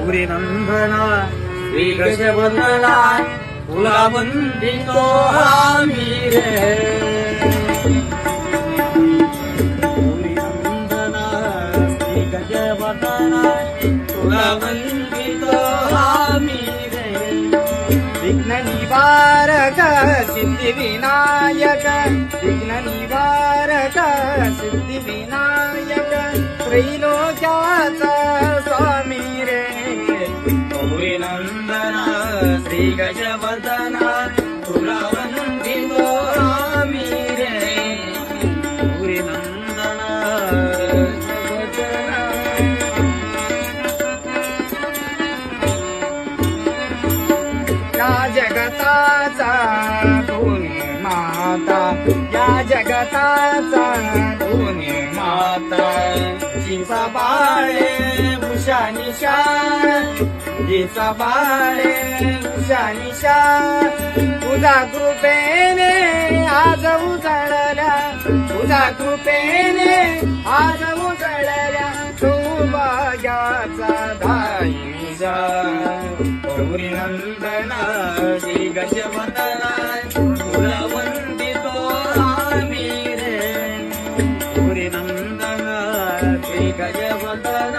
गौरी नंदना श्री गजवदना तुला वंदितो आम्ही रे गौरी नंदना श्री गजवदना तुला वंदितो आम्ही रे विघ्न निवारक सिद्धी विनायक विघ्न निवारक सिद्धी विनायक त्रैलोक्याचा स्वामी रे गौरी नंदना श्री गजवदना तुला वंदितो आम्ही रे गौरी नंदना या जगताचा तू निर्माता या जगताचा तू निर्माता जिचा बाळे उषा निशा जिचा बाळे उषा निशा तुझा कृपेने आज उजळल्या तुझा कृपेने आज उजळल्या सौभाग्याचा दाई जा गौरी नंदना श्री गजवदना तुला वंदितो आम्ही रे गौरी नंदना श्री गजवदना